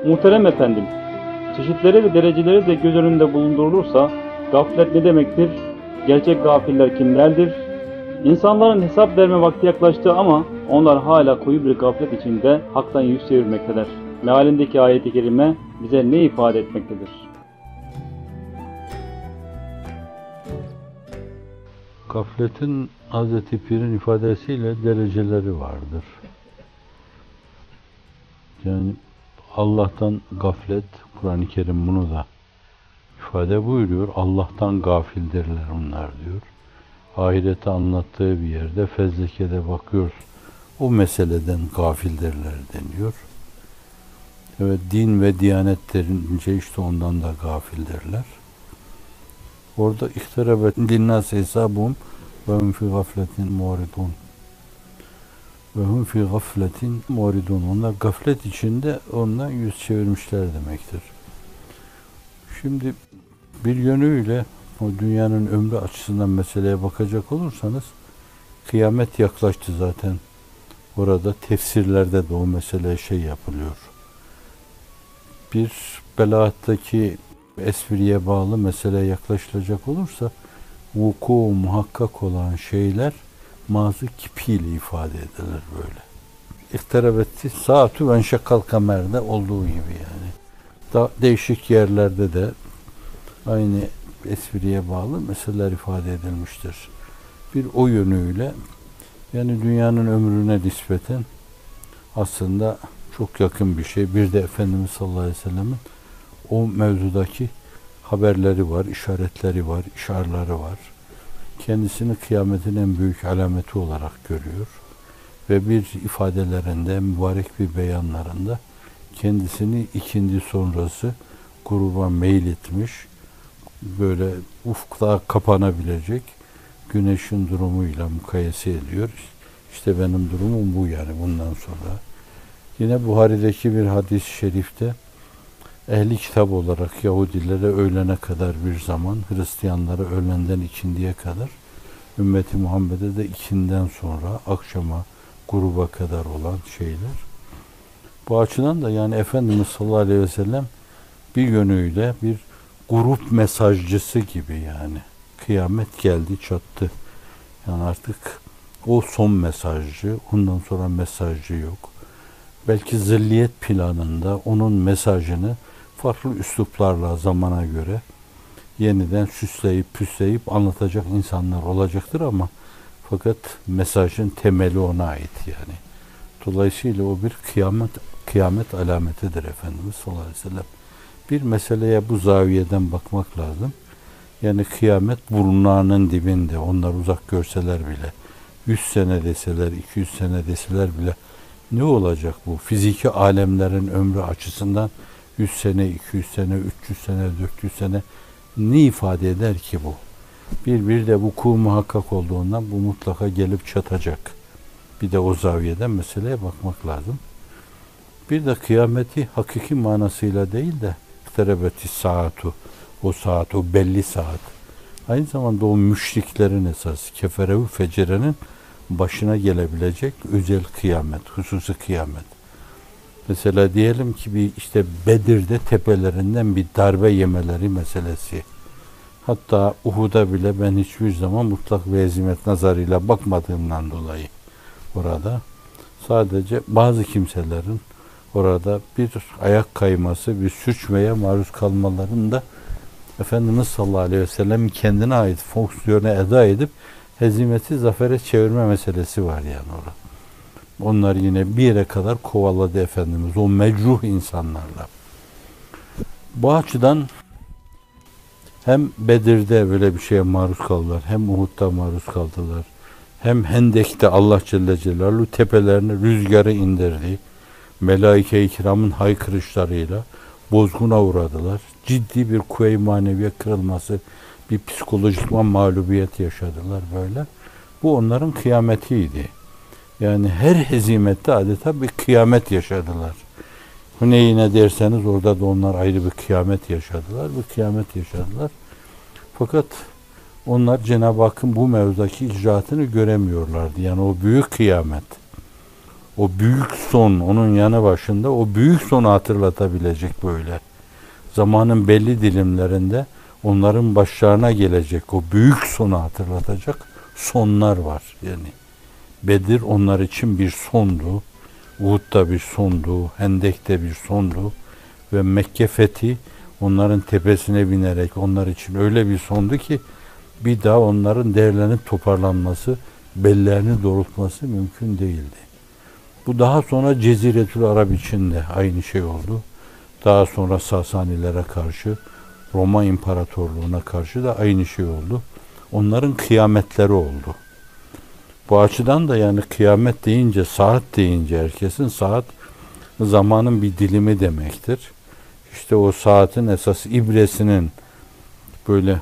Muhterem efendim, çeşitleri ve dereceleri de göz önünde bulundurulursa, gaflet ne demektir? Gerçek gafiller kimlerdir? İnsanların hesap verme vakti yaklaştı ama onlar hala koyu bir gaflet içinde haktan yüz çevirmektedir. Mealindeki ayet-i kerime bize ne ifade etmektedir? Gafletin Hazreti Pir'in ifadesiyle dereceleri vardır. Yani Allah'tan gaflet, Kur'an-ı Kerim bunu da ifade buyuruyor. Allah'tan gafildirler onlar diyor. Ahireti anlattığı bir yerde fezlekede bakıyoruz. O meseleden gafildirler deniyor. Evet, din ve diyanet derince işte ondan da gafildirler. Orada ihterabet linnâs hesâbuhum ve hum fî gafletin mu'ridûn. Ve hum fî gafletin mu'ridûn. Onlar gaflet içinde ondan yüz çevirmişler demektir. Şimdi bir yönüyle o dünyanın ömrü açısından meseleye bakacak olursanız kıyamet yaklaştı zaten. Orada tefsirlerde de o mesele yapılıyor. Bir belaattaki espriye bağlı meseleye yaklaşılacak olursa vuku muhakkak olan şeyler mazı kipiyle ifade edilir böyle. İhterabeti saatü ve enşakkal kamerde olduğu gibi yani. Daha değişik yerlerde de aynı espriye bağlı meseleler ifade edilmiştir. Bir o yönüyle yani dünyanın ömrüne nispeten aslında çok yakın bir şey. Bir de Efendimiz sallallahu aleyhi ve sellemin o mevzudaki haberleri var, işaretleri var, işarları var. Kendisini kıyametin en büyük alameti olarak görüyor. Ve bir ifadelerinde, mübarek bir beyanlarında kendisini ikindi sonrası gruba meyletmiş, böyle ufukta kapanabilecek güneşin durumuyla mukayese ediyor. İşte benim durumum bu yani bundan sonra. Yine Buhari'deki bir hadis-i şerifte ehli kitap olarak Yahudilere öğlene kadar bir zaman, Hristiyanlara öğlenden ikindiye kadar, ümmeti Muhammed'e de ikinden sonra akşama, gruba kadar olan şeyler. Bu açıdan da yani Efendimiz sallallahu aleyhi ve sellem bir yönüyle bir grup mesajcısı gibi yani. Kıyamet geldi, çattı. Yani artık o son mesajcı, ondan sonra mesajcı yok. Belki zilliyet planında onun mesajını farklı üsluplarla zamana göre yeniden süsleyip püsleyip anlatacak insanlar olacaktır ama fakat mesajın temeli ona ait yani. Dolayısıyla o bir kıyamet alametidir Efendimiz sallallahu aleyhi ve sellem. Bir meseleye bu zaviyeden bakmak lazım. Yani kıyamet burnlarının dibinde. Onlar uzak görseler bile, 100 sene deseler, 200 sene deseler bile ne olacak bu? Fiziki alemlerin ömrü açısından 100 sene, 200 sene, 300 sene, 400 sene ne ifade eder ki bu? Bir de vuku muhakkak olduğundan bu mutlaka gelip çatacak. Bir de o zaviyeden meseleye bakmak lazım. Bir de kıyameti hakiki manasıyla değil de terebeti saatu, o saat, o belli saat. Aynı zamanda o müşriklerin esas, keferevi fecerenin başına gelebilecek özel kıyamet, hususi kıyamet. Mesela diyelim ki bir işte Bedir'de tepelerinden bir darbe yemeleri meselesi. Hatta Uhud'a bile ben hiçbir zaman mutlak ve hezimet nazarıyla bakmadığımdan dolayı orada sadece bazı kimselerin orada bir ayak kayması, bir sürçmeye maruz kalmalarında Efendimiz sallallahu aleyhi ve sellem kendine ait fonksiyonu eda edip hezimeti zafere çevirme meselesi var yani orada. Onlar yine bir yere kadar kovaladı Efendimiz o mecruh insanlarla. Bu açıdan hem Bedir'de böyle bir şeye maruz kaldılar, hem Uhud'da maruz kaldılar, hem Hendek'te Allah Celle Celaluhu tepelerine rüzgarı indirdi. Melaike-i kiramın haykırışlarıyla bozguna uğradılar. Ciddi bir kuvve-i maneviye kırılması, bir psikolojik mağlubiyet yaşadılar böyle. Bu onların kıyametiydi. Yani her hezimette adeta bir kıyamet yaşadılar. Huneyn'e derseniz orada da onlar ayrı bir kıyamet yaşadılar. Bir kıyamet yaşadılar. Fakat onlar Cenab-ı Hakk'ın bu mevzudaki icraatını göremiyorlardı. Yani o büyük kıyamet. O büyük son onun yanı başında o büyük sonu hatırlatabilecek böyle. Zamanın belli dilimlerinde onların başlarına gelecek o büyük sonu hatırlatacak sonlar var yani. Bedir onlar için bir sondu. Uhud'da bir sondu. Hendek'te bir sondu. Ve Mekke fethi onların tepesine binerek onlar için öyle bir sondu ki bir daha onların değerlenip toparlanması, bellerini doğrultması mümkün değildi. Bu daha sonra Ceziretül Arab için de aynı şey oldu. Daha sonra Sasanilere karşı, Roma İmparatorluğu'na karşı da aynı şey oldu. Onların kıyametleri oldu. Bu açıdan da yani kıyamet deyince, saat deyince herkesin saat zamanın bir dilimi demektir. İşte o saatin esas ibresinin böyle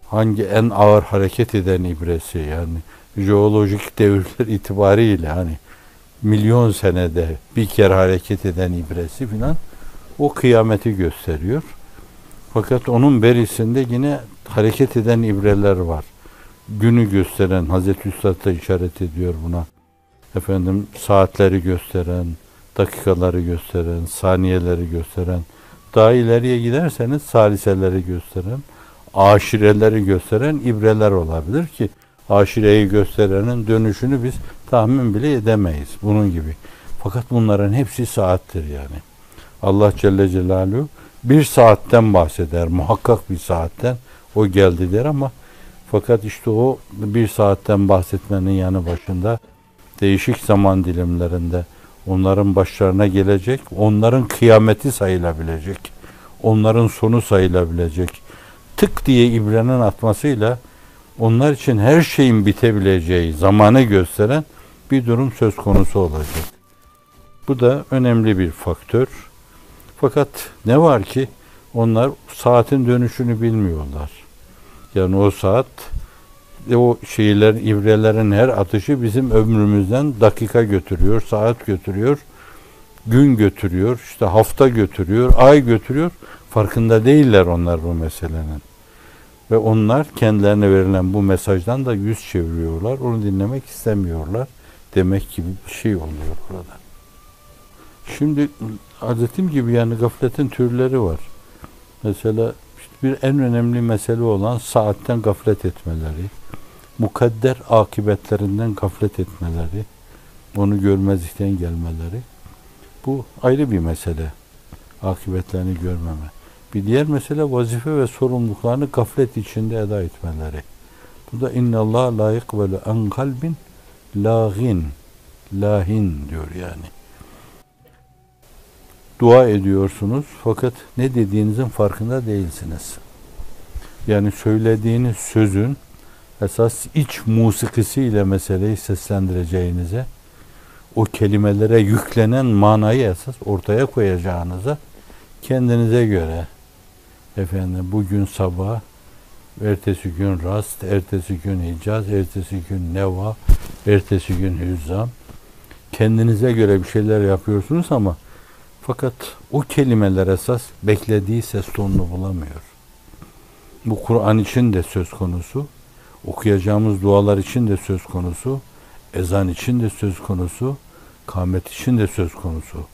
hangi en ağır hareket eden ibresi yani jeolojik devirler itibariyle hani milyon senede bir kere hareket eden ibresi filan o kıyameti gösteriyor. Fakat onun berisinde yine hareket eden ibreler var. Günü gösteren, Hazreti Üstad da işaret ediyor buna. Efendim saatleri gösteren, dakikaları gösteren, saniyeleri gösteren, daha ileriye giderseniz saliseleri gösteren, aşireleri gösteren ibreler olabilir ki aşireyi gösterenin dönüşünü biz tahmin bile edemeyiz. Bunun gibi. Fakat bunların hepsi saattir yani. Allah Celle Celaluhu bir saatten bahseder. Muhakkak bir saatten o geldi der ama fakat işte o bir saatten bahsetmenin yanı başında değişik zaman dilimlerinde onların başlarına gelecek, onların kıyameti sayılabilecek, onların sonu sayılabilecek. Tık diye ibrenin atmasıyla onlar için her şeyin bitebileceği zamanı gösteren bir durum söz konusu olacak. Bu da önemli bir faktör. Fakat ne var ki onlar saatin dönüşünü bilmiyorlar. Yani o saat, o şeylerin, ibrelerin her atışı bizim ömrümüzden dakika götürüyor, saat götürüyor, gün götürüyor, işte hafta götürüyor, ay götürüyor. Farkında değiller onlar bu meselenin. Ve onlar kendilerine verilen bu mesajdan da yüz çeviriyorlar. Onu dinlemek istemiyorlar. Demek gibi bir şey oluyor burada. Şimdi adetim gibi yani gafletin türleri var. Mesela işte bir en önemli mesele olan saatten gaflet etmeleri, mukadder akibetlerinden gaflet etmeleri, onu görmezlikten gelmeleri. Bu ayrı bir mesele. Akıbetlerini görmeme. Bir diğer mesele vazife ve sorumluluklarını gaflet içinde eda etmeleri. Bu da innallâh la yekbelu an kalbin lâgin, lahin diyor yani. Dua ediyorsunuz fakat ne dediğinizin farkında değilsiniz. Yani söylediğiniz sözün esas iç musikisiyle meseleyi seslendireceğinize, o kelimelere yüklenen manayı esas ortaya koyacağınıza kendinize göre efendim bugün sabah, ertesi gün rast, ertesi gün hicaz, ertesi gün neva, ertesi gün hüzzam. Kendinize göre bir şeyler yapıyorsunuz ama fakat o kelimeler esas beklediği ses tonunu bulamıyor. Bu Kur'an için de söz konusu, okuyacağımız dualar için de söz konusu, ezan için de söz konusu, kâmet için de söz konusu.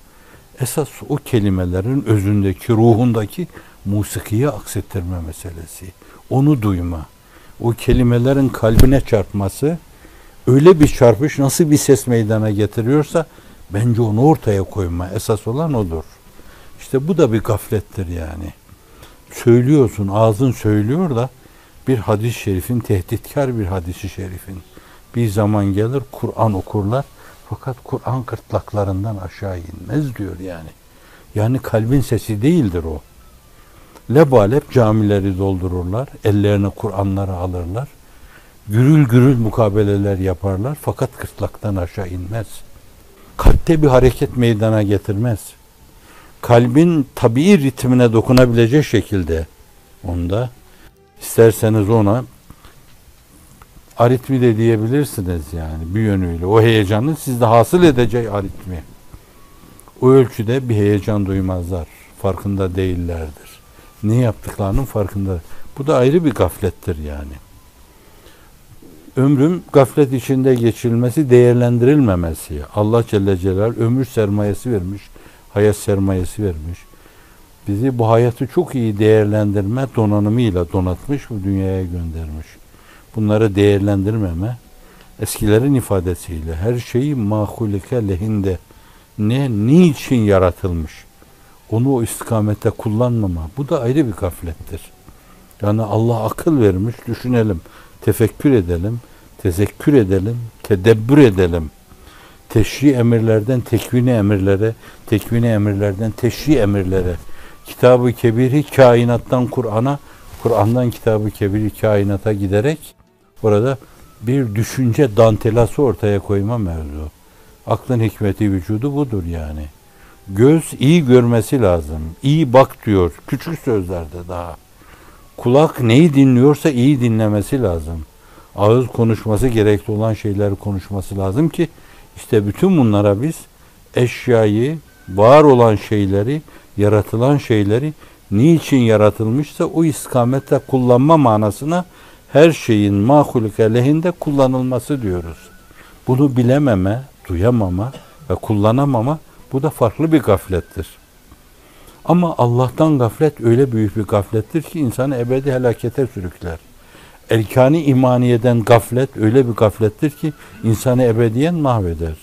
Esas o kelimelerin özündeki, ruhundaki musikiyi aksettirme meselesi. Onu duyma. O kelimelerin kalbine çarpması, öyle bir çarpış nasıl bir ses meydana getiriyorsa bence onu ortaya koyma. Esas olan odur. İşte bu da bir gaflettir yani. Söylüyorsun, ağzın söylüyor da bir hadis-i şerifin, tehditkar bir hadis-i şerifin. Bir zaman gelir Kur'an okurlar fakat Kur'an gırtlaklarından aşağı inmez diyor yani. Yani kalbin sesi değildir o. Lebalep camileri doldururlar, ellerine Kur'anları alırlar. Gürül gürül mukabeleler yaparlar fakat gırtlaktan aşağı inmez. Kalpte bir hareket meydana getirmez. Kalbin tabii ritmine dokunabilecek şekilde onda, isterseniz ona aritmi de diyebilirsiniz yani bir yönüyle. O heyecanın sizde hasıl edeceği aritmi. O ölçüde bir heyecan duymazlar. Farkında değillerdir. Ne yaptıklarının farkında. Bu da ayrı bir gaflettir yani. Ömrün gaflet içinde geçirilmesi, değerlendirilmemesi. Allah Celle Celaluhu ömür sermayesi vermiş, hayat sermayesi vermiş. Bizi bu hayatı çok iyi değerlendirme donanımıyla donatmış, bu dünyaya göndermiş. Bunları değerlendirmeme, eskilerin ifadesiyle her şeyi mahulike lehinde, niçin yaratılmış, onu o istikamette kullanmama, bu da ayrı bir gaflettir. Yani Allah akıl vermiş, düşünelim, tefekkür edelim, tezekkür edelim, tedebbür edelim. Teşri emirlerden tekvini emirlere, tekvini emirlerden teşri emirlere, Kitab-ı Kebir'i kainattan Kur'an'a, Kur'an'dan Kitab-ı Kebir'i kainata giderek orada bir düşünce dantelası ortaya koyma mevzu. Aklın hikmeti vücudu budur yani. Göz iyi görmesi lazım. İyi bak diyor. Küçük sözlerde daha. Kulak neyi dinliyorsa iyi dinlemesi lazım. Ağız konuşması gerekli olan şeyleri konuşması lazım ki işte bütün bunlara biz eşyayı, var olan şeyleri, yaratılan şeyleri niçin yaratılmışsa o istikamette kullanma manasına her şeyin mahulike lehinde kullanılması diyoruz. Bunu bilememe, duyamama ve kullanamama, bu da farklı bir gaflettir. Ama Allah'tan gaflet öyle büyük bir gaflettir ki insanı ebedi helakete sürükler. Erkan-ı imaniyeden gaflet öyle bir gaflettir ki insanı ebediyen mahveder.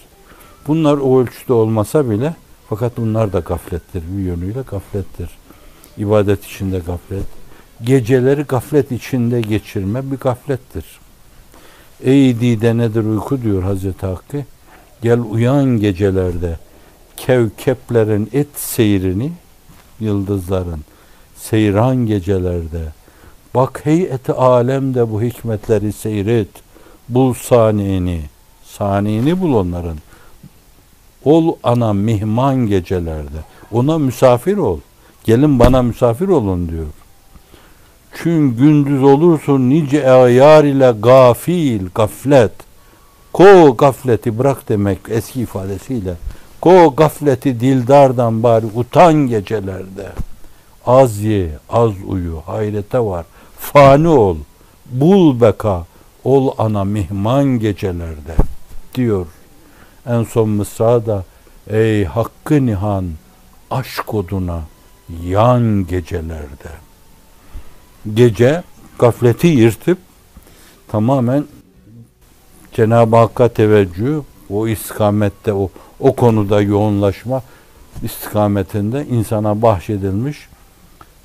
Bunlar o ölçüde olmasa bile fakat bunlar da gaflettir. Bir yönüyle gaflettir. İbadet içinde gaflet. Geceleri gaflet içinde geçirme bir gaflettir. Ey dide nedir uyku diyor Hazreti Hakkı. Gel uyan gecelerde kevkeplerin et seyrini, yıldızların seyran gecelerde. Bak heyeti alemde bu hikmetleri seyret. Bul saniyeni. Saniyeni bul onların. Ol ana mihman gecelerde. Ona misafir ol. Gelin bana misafir olun diyor. Çünkü gündüz olursun nice ayar ile gafil, gaflet. Ko gafleti bırak demek eski ifadesiyle. Ko gafleti dildardan bari utan gecelerde. Az ye, az uyu, hayrete var. Fani ol, bul beka, ol ana mihman gecelerde diyor. En son mısrada ey hakkı nihan aşk oduna yan gecelerde. Gece gafleti yırtıp tamamen Cenab-ı Hakk'a teveccüh, o istikamette, o konuda yoğunlaşma istikametinde insana bahşedilmiş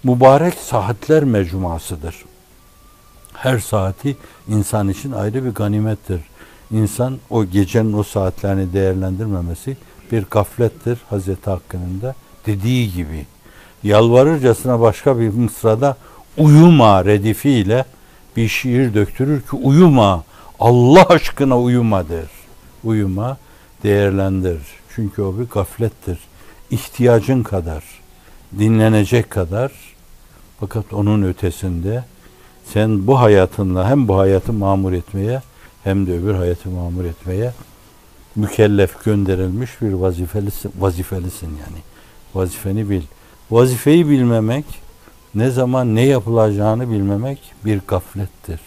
mübarek saatler mecmuasıdır. Her saati insan için ayrı bir ganimettir. İnsan o gecenin o saatlerini değerlendirmemesi bir gaflettir. Hazreti Hakkı'nın da dediği gibi. Yalvarırcasına başka bir mısrada uyuma redifiyle bir şiir döktürür ki uyuma, Allah aşkına uyuma der. Uyuma, değerlendir. Çünkü o bir gaflettir. İhtiyacın kadar, dinlenecek kadar, fakat onun ötesinde sen bu hayatınla hem bu hayatı mamur etmeye hem de öbür hayatı mamur etmeye mükellef gönderilmiş bir vazifelisin yani. Vazifeni bil. Vazifeyi bilmemek, ne zaman ne yapılacağını bilmemek bir gaflettir.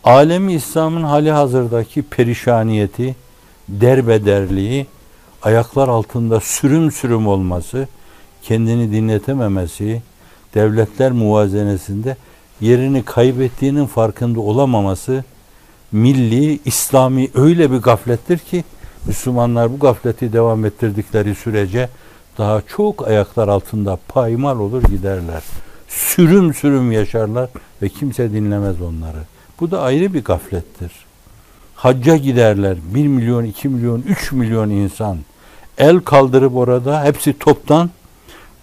Alemi İslam'ın hali hazırdaki perişaniyeti, derbederliği, ayaklar altında sürüm sürüm olması, kendini dinletememesi, devletler muvazenesinde yerini kaybettiğinin farkında olamaması, milli, İslami öyle bir gaflettir ki Müslümanlar bu gafleti devam ettirdikleri sürece daha çok ayaklar altında paymal olur giderler. Sürüm sürüm yaşarlar ve kimse dinlemez onları. Bu da ayrı bir gaflettir. Hacca giderler. 1 milyon, 2 milyon, 3 milyon insan. El kaldırıp orada hepsi toptan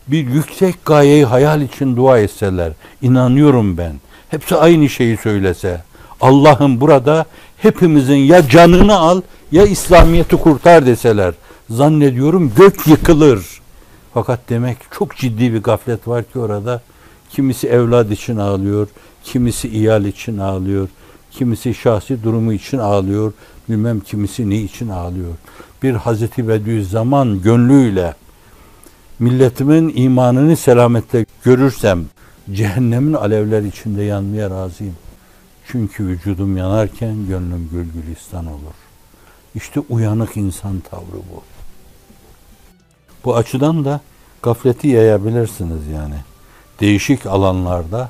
bir yüksek gayeyi hayal için dua etseler. İnanıyorum ben. Hepsi aynı şeyi söylese. Allah'ım burada hepimizin ya canını al ya İslamiyet'i kurtar deseler. Zannediyorum gök yıkılır. Fakat demek çok ciddi bir gaflet var ki orada. Kimisi evlad için ağlıyor, kimisi iyal için ağlıyor, kimisi şahsi durumu için ağlıyor, bilmem kimisi ne için ağlıyor. Bir Hazreti Bediüzzaman gönlüyle milletimin imanını selamette görürsem cehennemin alevler içinde yanmaya razıyım. Çünkü vücudum yanarken gönlüm gülgülistan olur. İşte uyanık insan tavrı bu. Bu açıdan da gafleti yayabilirsiniz yani. Değişik alanlarda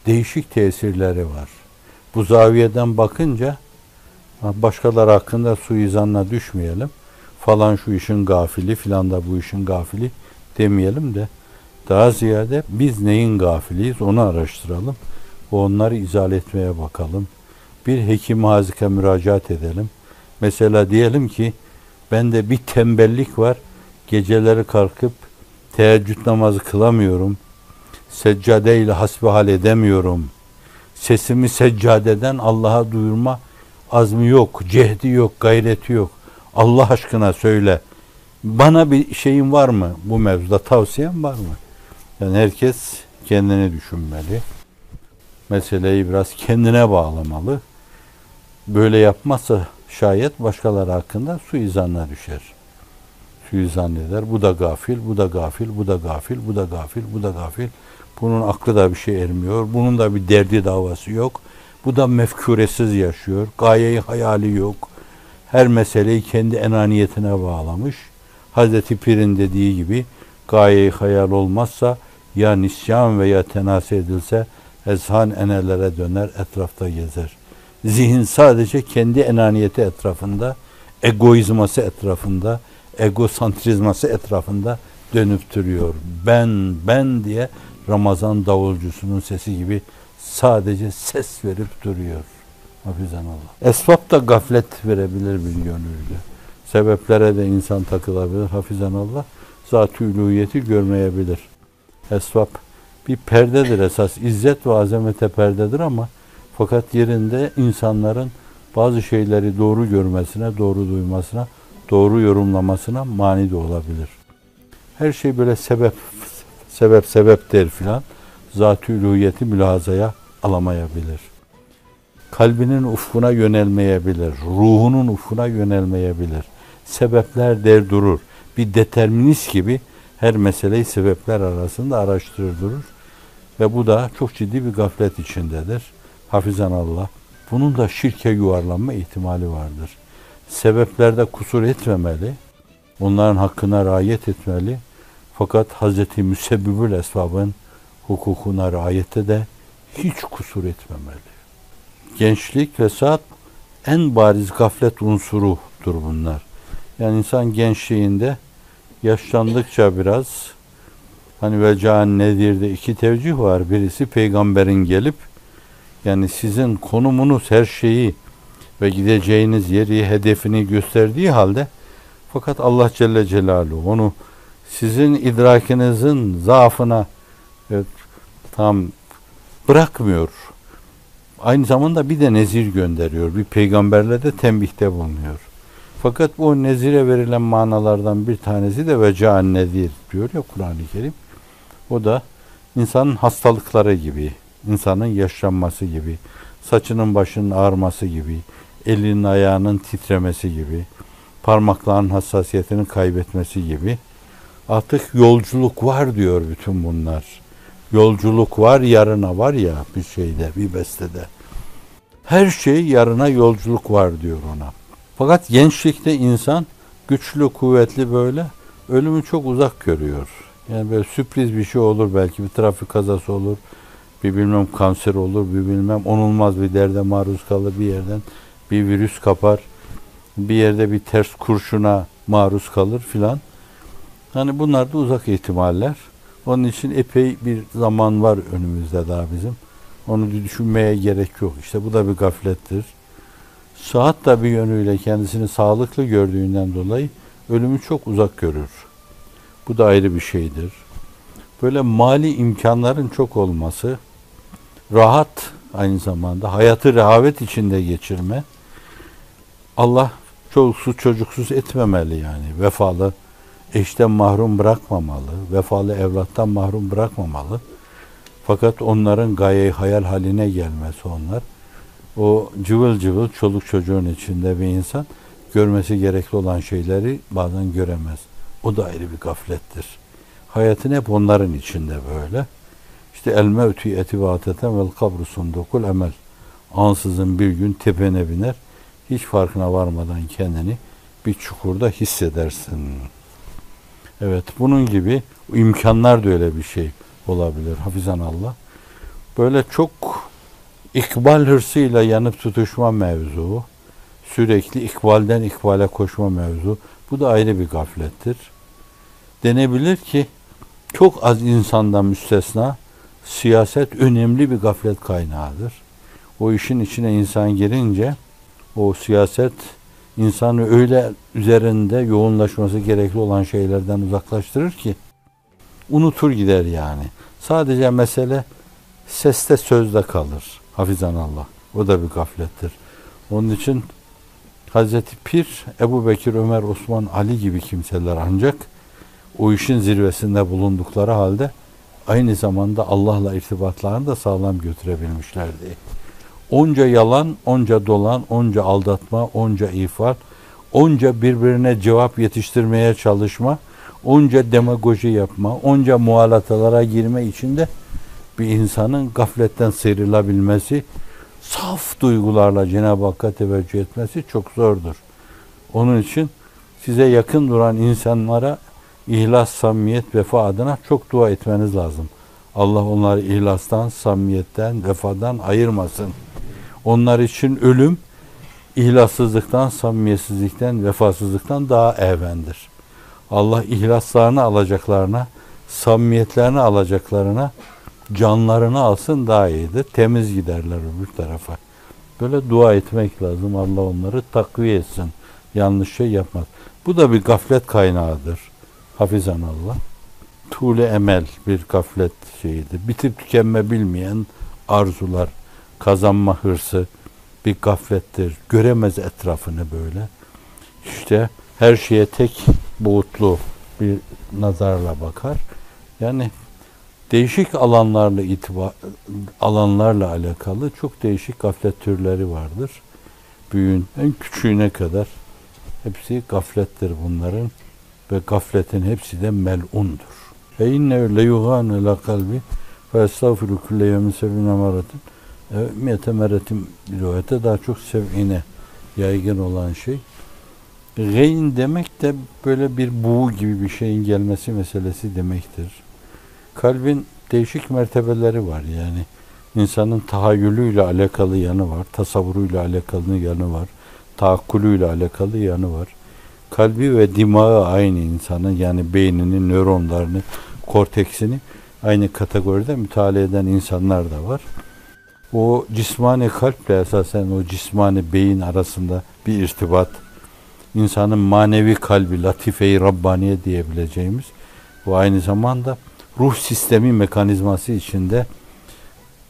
değişik tesirleri var. Bu zaviyeden bakınca başkaları hakkında suizanla düşmeyelim. Falan şu işin gafili, filan da bu işin gafili demeyelim de daha ziyade biz neyin gafiliyiz onu araştıralım. Onları izah etmeye bakalım. Bir hekim hazike müracaat edelim. Mesela diyelim ki bende bir tembellik var. Geceleri kalkıp teheccüd namazı kılamıyorum. Seccadeyle hasbihal edemiyorum. Sesimi seccadeden Allah'a duyurma azmi yok, cehdi yok, gayreti yok. Allah aşkına söyle. Bana bir şeyin var mı? Bu mevzuda tavsiyen var mı? Yani herkes kendini düşünmeli. Meseleyi biraz kendine bağlamalı. Böyle yapmazsa şayet başkaları hakkında suizanla düşer. Suizan eder. Bu da gafil, bu da gafil, bu da gafil, bu da gafil, bu da gafil. Bunun aklı da bir şey ermiyor. Bunun da bir derdi davası yok. Bu da mefkuresiz yaşıyor. Gayeyi hayali yok. Her meseleyi kendi enaniyetine bağlamış. Hazreti Pir'in dediği gibi gayeyi hayal olmazsa ya nisyan veya tenase edilse ezhan enelere döner, etrafta gezer. Zihin sadece kendi enaniyeti etrafında, egoizması etrafında, egosantrizması etrafında dönüp duruyor. Ben diye Ramazan davulcusunun sesi gibi sadece ses verip duruyor. Hafizanallah. Esbab da gaflet verebilir bir yönüyle. Sebeplere de insan takılabilir. Hafizanallah. Zat-ı uluhiyeti görmeyebilir. Esbab bir perdedir esas. İzzet ve azamete perdedir ama fakat yerinde insanların bazı şeyleri doğru görmesine, doğru duymasına, doğru yorumlamasına mani de olabilir. Her şey böyle sebep der filan. Zat-ı uluhiyeti mülahazaya alamayabilir. Kalbinin ufkuna yönelmeyebilir. Ruhunun ufkuna yönelmeyebilir. Sebepler der durur. Bir determinist gibi her meseleyi sebepler arasında araştırır durur. Ve bu da çok ciddi bir gaflet içindedir. Hafizanallah. Bunun da şirke yuvarlanma ihtimali vardır. Sebeplerde kusur etmemeli. Onların hakkına riayet etmeli. Fakat Hazreti Müsebbibül Esbab'ın hukukuna riayette de hiç kusur etmemeli. Gençlik ve saat en bariz gaflet unsurudur bunlar. Yani insan gençliğinde yaşlandıkça biraz hani Veca'n Nedir'de iki tevcih var. Birisi peygamberin gelip yani sizin konumunuz her şeyi ve gideceğiniz yeri, hedefini gösterdiği halde fakat Allah Celle Celaluhu onu sizin idrakinizin zaafına tam bırakmıyor. Aynı zamanda bir de nezir gönderiyor. Bir peygamberle de tembihte bulunuyor. Fakat bu nezire verilen manalardan bir tanesi de Veca'n Nedir diyor ya Kur'an-ı Kerim. O da insanın hastalıkları gibi, insanın yaşlanması gibi, saçının başının ağarması gibi, elinin ayağının titremesi gibi, parmaklarının hassasiyetini kaybetmesi gibi. Artık yolculuk var diyor bütün bunlar. Yolculuk var, yarına var ya bir şeyde, bir bestede. Her şey yarına yolculuk var diyor ona. Fakat gençlikte insan güçlü, kuvvetli böyle ölümü çok uzak görüyor. Yani böyle sürpriz bir şey olur belki, bir trafik kazası olur, bir bilmem kanser olur, bir bilmem onulmaz bir derde maruz kalır, bir yerden bir virüs kapar, bir yerde bir ters kurşuna maruz kalır filan. Hani bunlar da uzak ihtimaller. Onun için epey bir zaman var önümüzde daha bizim. Onu düşünmeye gerek yok. İşte bu da bir gaflettir. Saat da bir yönüyle kendisini sağlıklı gördüğünden dolayı ölümü çok uzak görür. Bu da ayrı bir şeydir. Böyle mali imkanların çok olması, rahat aynı zamanda, hayatı rehavet içinde geçirme, Allah çoluksuz çocuksuz etmemeli yani. Vefalı eşten mahrum bırakmamalı, vefalı evlattan mahrum bırakmamalı. Fakat onların gaye hayal haline gelmesi onlar. O cıvıl cıvıl çoluk çocuğun içinde bir insan görmesi gerekli olan şeyleri bazen göremez. O da ayrı bir gaflettir. Hayatın hep onların içinde böyle. İşte el mevtü etivateten vel kabru sundukul emel. ansızın bir gün tepene biner. Hiç farkına varmadan kendini bir çukurda hissedersin. Evet, bunun gibi imkanlar da öyle bir şey olabilir. Hafizanallah. Böyle çok ikbal hırsıyla yanıp tutuşma mevzu, sürekli ikbalden ikbale koşma mevzu, bu da ayrı bir gaflettir. Denebilir ki çok az insandan müstesna siyaset önemli bir gaflet kaynağıdır. O işin içine insan girince o siyaset insanı öyle üzerinde yoğunlaşması gerekli olan şeylerden uzaklaştırır ki unutur gider yani. Sadece mesele seste sözde kalır. Hafizanallah. O da bir gaflettir. Onun için Hazreti Pir, Ebu Bekir, Ömer, Osman, Ali gibi kimseler ancak o işin zirvesinde bulundukları halde aynı zamanda Allah'la irtibatlarını da sağlam götürebilmişlerdi. Onca yalan, onca dolan, onca aldatma, onca ifade, onca birbirine cevap yetiştirmeye çalışma, onca demagoji yapma, onca muhalatalara girme içinde bir insanın gafletten sıyrılabilmesi, saf duygularla Cenab-ı Hakk'a teveccüh etmesi çok zordur. Onun için size yakın duran insanlara ihlas, samimiyet, vefa adına çok dua etmeniz lazım. Allah onları ihlastan, samimiyetten, vefadan ayırmasın. Onlar için ölüm, ihlassızlıktan, samimiyetsizlikten, vefasızlıktan daha evvendir. Allah ihlaslarını alacaklarına, samimiyetlerini alacaklarına, canlarını alsın daha iyidir. Temiz giderler öbür tarafa. Böyle dua etmek lazım. Allah onları takviye etsin. Yanlış şey yapmaz. Bu da bir gaflet kaynağıdır. Hafizanallah. Tuğle emel bir gaflet şeyidir. Bitip tükenme bilmeyen arzular, kazanma hırsı bir gaflettir. Göremez etrafını böyle. İşte her şeye tek boyutlu bir nazarla bakar. Yani değişik alanlarla alakalı çok değişik gaflet türleri vardır. Büyüğün en küçüğüne kadar hepsi gaflettir bunların ve gafletin hepsi de mel'undur. Ve inne le yughanu la kalbi fe estağfiru kulle yemin sevine maratin. Miyete meretin rivayete daha çok sevine yaygın olan şey. Gayn demek de böyle bir buğu gibi bir şeyin gelmesi meselesi demektir. Kalbin değişik mertebeleri var yani. İnsanın tahayyülüyle alakalı yanı var, tasavvuruyla alakalı yanı var, taakkulüyle alakalı yanı var. Kalbi ve dimağı aynı insanın, yani beynini, nöronlarını, korteksini aynı kategoride müteala eden insanlar da var. O cismani kalple esasen o cismani beyin arasında bir irtibat, insanın manevi kalbi, latife-i Rabbaniye diyebileceğimiz, bu aynı zamanda ruh sistemi mekanizması içinde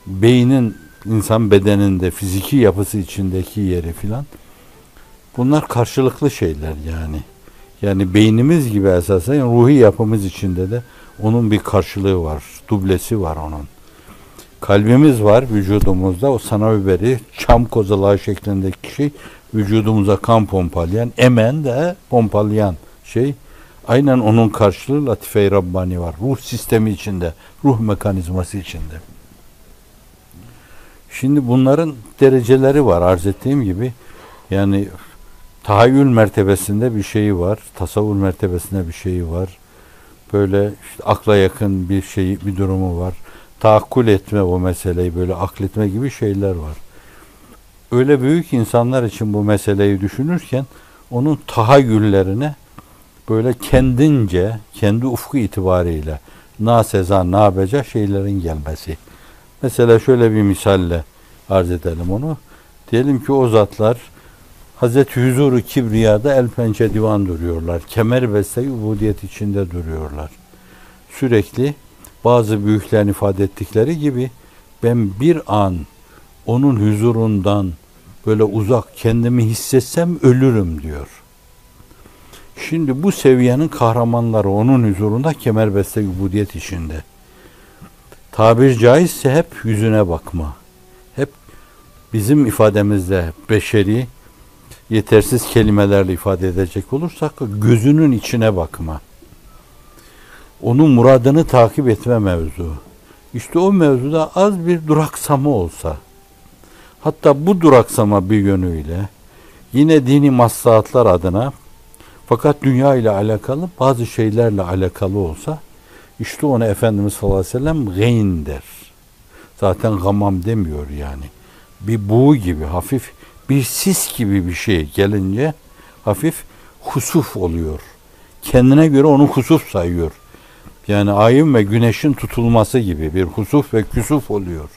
beynin insan bedeninde fiziki yapısı içindeki yeri filan, bunlar karşılıklı şeyler yani. Yani beynimiz gibi esasen ruhi yapımız içinde de onun bir karşılığı var, dublesi var onun. Kalbimiz var vücudumuzda, o sana biberi, çam kozalağı şeklindeki şey, vücudumuza kan pompalayan, emen de pompalayan şey. Aynen onun karşılığı latife-i Rabbani var. Ruh sistemi içinde, ruh mekanizması içinde. Şimdi bunların dereceleri var arz ettiğim gibi. Yani tahayyül mertebesinde bir şeyi var, tasavvur mertebesinde bir şeyi var. Böyle işte akla yakın bir şey, bir durumu var. Taakkul etme, o meseleyi böyle akletme gibi şeyler var. Öyle büyük insanlar için bu meseleyi düşünürken onun tahayyüllerine böyle kendince, kendi ufku itibariyle naseza, nabeca şeylerin gelmesi. Mesela şöyle bir misalle arz edelim onu. Diyelim ki o zatlar Hazreti Huzur-u Kibriya'da el pençe divan duruyorlar. Kemer beste ubudiyet içinde duruyorlar. Sürekli bazı büyüklerin ifade ettikleri gibi ben bir an onun huzurundan böyle uzak kendimi hissetsem ölürüm diyor. Şimdi bu seviyenin kahramanları onun huzurunda kemerbeste ubudiyet içinde. Tabir caizse hep yüzüne bakma. Hep bizim ifademizde beşeri, yetersiz kelimelerle ifade edecek olursak gözünün içine bakma. Onun muradını takip etme mevzu. İşte o mevzuda az bir duraksama olsa, Hatta bu duraksama bir yönüyle yine dini maslahatlar adına, fakat dünya ile alakalı bazı şeylerle alakalı olsa, işte ona Efendimiz sallallahu aleyhi ve sellem gayn der. Zaten gamam demiyor yani. Bir buğu gibi, hafif bir sis gibi bir şey gelince hafif husuf oluyor. Kendine göre onu husuf sayıyor. Yani ayın ve güneşin tutulması gibi bir husuf ve küsuf oluyor.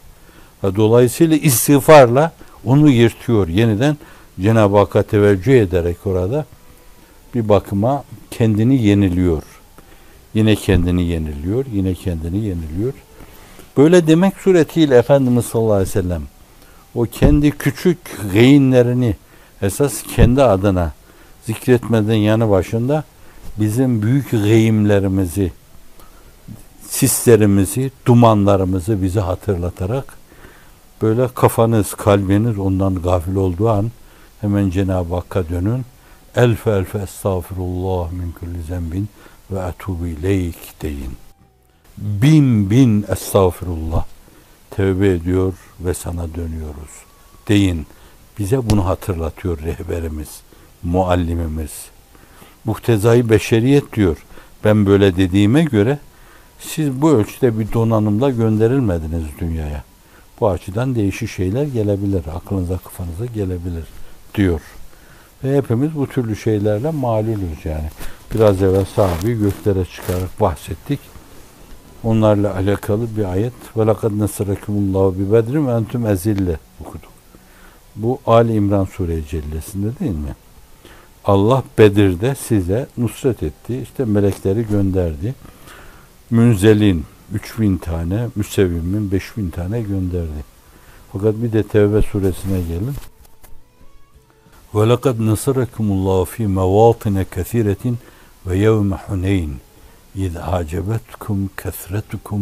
Ve dolayısıyla istiğfarla onu yırtıyor. Yeniden Cenab-ı Hakk'a teveccüh ederek orada bir bakıma kendini yeniliyor. Yine kendini yeniliyor, yine kendini yeniliyor. Böyle demek suretiyle Efendimiz sallallahu aleyhi ve sellem o kendi küçük gayinlerini esas kendi adına zikretmeden yanı başında bizim büyük gayimlerimizi, sislerimizi, dumanlarımızı bize hatırlatarak böyle kafanız, kalbiniz ondan gafil olduğu an hemen Cenab-ı Hakk'a dönün. Elfe elfe estağfirullah min kulli zembin ve etubu ileyk deyin. Bin bin estağfirullah tevbe ediyor ve sana dönüyoruz deyin. Bize bunu hatırlatıyor rehberimiz, muallimimiz. Muhtezai beşeriyet diyor. Ben böyle dediğime göre siz bu ölçüde bir donanımla gönderilmediniz dünyaya. Bu açıdan değişik şeyler gelebilir, aklınıza kafanıza gelebilir diyor. Ve hepimiz bu türlü şeylerle malulüz yani. Biraz evvel sahabeyi göklere çıkarak bahsettik. Onlarla alakalı bir ayet. وَلَقَدْ نَصَرَكُمُ اللّٰهُ بِبَدْرٍ وَاَنْتُمْ اَزِلَّ okuduk. Bu Ali İmran Sure-i Cellesi'nde değil mi? Allah Bedir'de size nusret etti. İşte melekleri gönderdi. Münzelin 3000 tane, müsevvimin 5000 tane gönderdi. Fakat bir de Tevbe suresine gelin. وَلَقَدْ نَصَرَكُمُ اللّٰهُ فِي مَوَاطِنَ كَثِيرَةٍ وَيَوْمَ حُنَيْنٍ اِذْ عَجَبَتْكُمْ كَثْرَتُكُمْ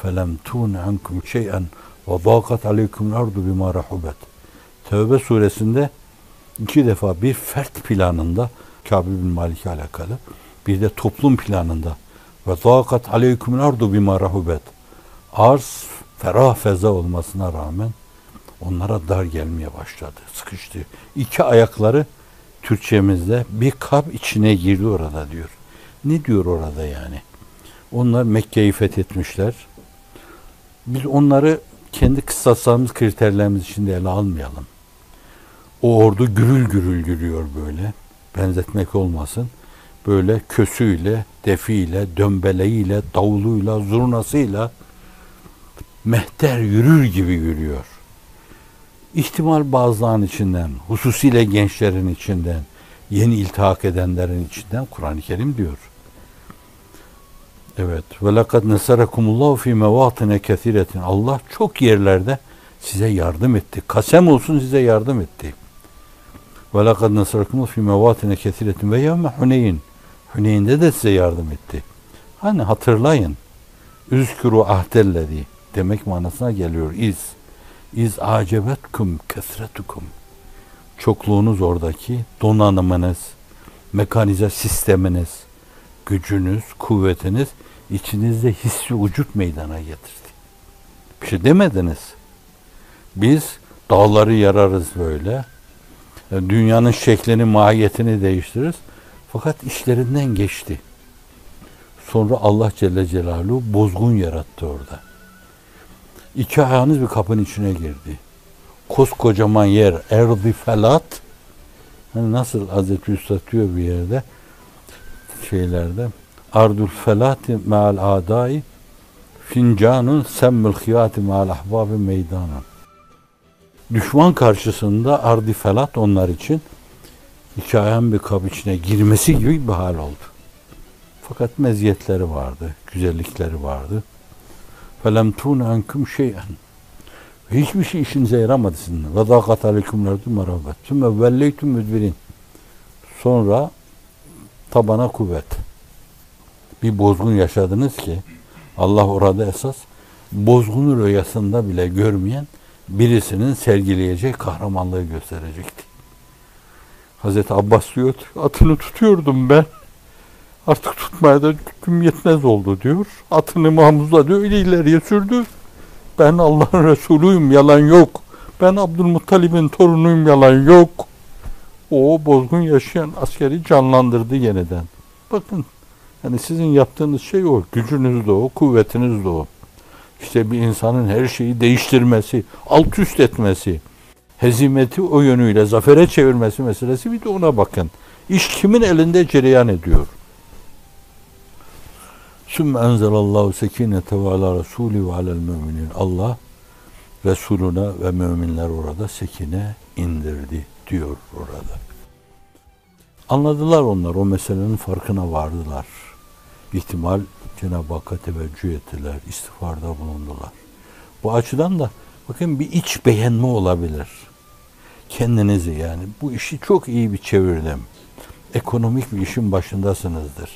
فَلَمْ تُونَ عَنْكُمْ شَيْئًا وَضَاقَتْ عَلَيْكُمُ الْأَرْضُ بِمَا رَحُبَتْ. Tevbe suresinde 2 defa bir fert planında Kâb bin Malik'e alakalı, bir de toplum planında ve zâkat aleykumul ardu bima rahubet. Arz ferah feza olmasına rağmen onlara dar gelmeye başladı, sıkıştı. 2 ayakları Türkçemizde bir kap içine girdi orada diyor. Ne diyor orada yani? Onlar Mekke'yi fethetmişler. Biz onları kendi kıssaslarımız, kriterlerimiz içinde ele almayalım. O ordu gürül gürül gülüyor böyle. Benzetmek olmasın. Böyle kösüyle, defiyle, dömbeleğiyle, davuluyla, zurnasıyla mehter yürür gibi yürüyor. İhtimal bazılarının içinden, hususiyle gençlerin içinden, yeni iltihak edenlerin içinden Kur'an-ı Kerim diyor. Evet. Ve lekad nesarakumullahu fi mevatine kesiretin. Allah çok yerlerde size yardım etti. Kasem olsun size yardım etti. Ve lekad nesarakumullahu fi mevatine kesiretin ve yevme Huneyn. Huneyn'de de size yardım etti. Hani hatırlayın. Üzkuru ahdellezi demek manasına geliyor. İz acebetkum kesretukum. Çokluğunuz oradaki donanımınız, mekanize sisteminiz, gücünüz, kuvvetiniz içinizde hissi vücut meydana getirdi. Bir şey demediniz. Biz dağları yararız böyle. Dünyanın şeklini, mahiyetini değiştiririz. Fakat işlerinden geçti. Sonra Allah Celle Celaluhu bozgun yarattı orada. 2 ayağınız bir kapının içine girdi. Koskocaman yer, erdi felat. Hani nasıl Hazreti Üstad diyor bir yerde, şeylerde, ardul felati me'al adai fincanun semmül hiyati me'al ahbabi meydanun. Düşman karşısında ardi felat onlar için 2 ayağın bir kap içine girmesi gibi bir hal oldu. Fakat meziyetleri vardı, güzellikleri vardı. فَلَمْ تُونَ عَنْكُمْ شَيْئًا. Hiçbir şey işinize yaramadı sizinle. وَذَاقَتْ عَلَيْكُمْ لَرْضُ مَرَابَتْ ثُمَّ وَلَّيْتُمْ مُدْبِرِينَ. Sonra tabana kuvvet. Bir bozgun yaşadınız ki Allah orada esas bozgunu rüyasında bile görmeyen birisinin sergileyecek kahramanlığı gösterecekti. Hazreti Abbas diyor, atını tutuyordum ben. Artık tutmaya da gücüm yetmez oldu diyor. Atını mahmuzla diyor, ileriye sürdü. Ben Allah'ın Resulüyüm, yalan yok. Ben Abdülmuttalib'in torunuyum, yalan yok. O bozgun yaşayan askeri canlandırdı yeniden. Bakın, yani sizin yaptığınız şey o. Gücünüz de o, kuvvetiniz de o. İşte bir insanın her şeyi değiştirmesi, alt üst etmesi, hezimeti o yönüyle zafere çevirmesi meselesi, bir de ona bakın. İş kimin elinde cereyan ediyor? Sümme enzelallahu sekinete ve ala Resulü ve alel müminin. Allah Resuluna ve müminler orada sekine indirdi diyor orada. Anladılar onlar, o meselenin farkına vardılar. İhtimal Cenab-ı Hakk'a teveccüh ettiler, istiğfarda bulundular. Bu açıdan da bakın, bir iç beğenme olabilir. Kendinizi, yani bu işi çok iyi bir çevirdim. Ekonomik bir işin başındasınızdır.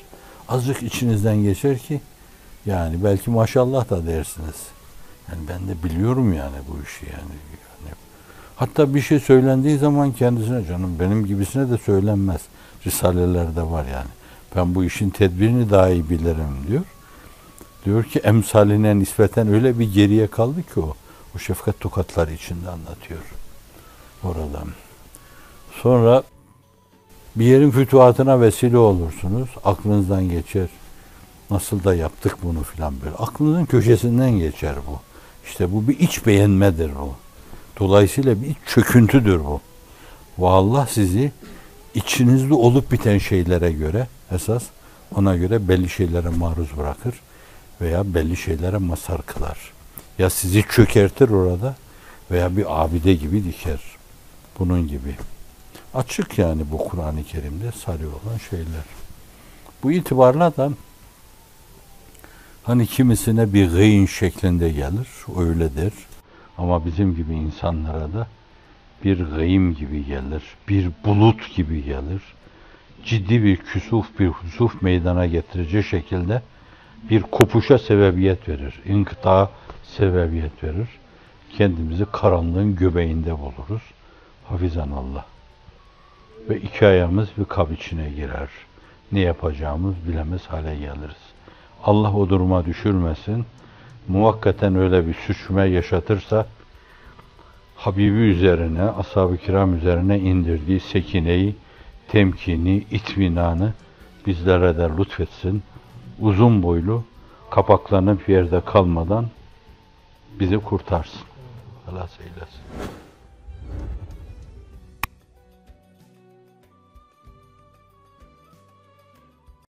Azıcık içinizden geçer ki, yani belki maşallah da dersiniz. Yani ben de biliyorum yani bu işi yani. Hatta bir şey söylendiği zaman kendisine, canım benim gibisine de söylenmez. Risalelerde var yani. Ben bu işin tedbirini daha iyi bilirim diyor. Diyor ki emsaline nispeten öyle bir geriye kaldı ki o. O şefkat tokatları içinde anlatıyor oradan. Sonra bir yerin fütuhatına vesile olursunuz. Aklınızdan geçer. Nasıl da yaptık bunu filan böyle. Aklınızın köşesinden geçer bu. İşte bu bir iç beğenmedir o. Dolayısıyla bir iç çöküntüdür bu. Ve Allah sizi içinizde olup biten şeylere göre, esas ona göre belli şeylere maruz bırakır veya belli şeylere mazhar kılar. Ya sizi çökertir orada veya bir abide gibi diker. Bunun gibi. Açık yani bu Kur'an-ı Kerim'de sarı olan şeyler. Bu itibarla da hani kimisine bir gıyn şeklinde gelir, öyledir. Ama bizim gibi insanlara da bir gıym gibi gelir, bir bulut gibi gelir. Ciddi bir küsuf, bir husuf meydana getirecek şekilde bir kopuşa sebebiyet verir. İnkıta sebebiyet verir. Kendimizi karanlığın göbeğinde buluruz. Hafizanallah. Ve iki ayağımız bir kap içine girer. Ne yapacağımız bilemez hale geliriz. Allah o duruma düşürmesin. Muvakkaten öyle bir sürçme yaşatırsa, Habibi üzerine, ashab-ı kiram üzerine indirdiği sekineyi, temkini, itminanı bizlere de lütfetsin. Uzun boylu, kapaklanıp yerde kalmadan bizi kurtarsın. Allah eylesin.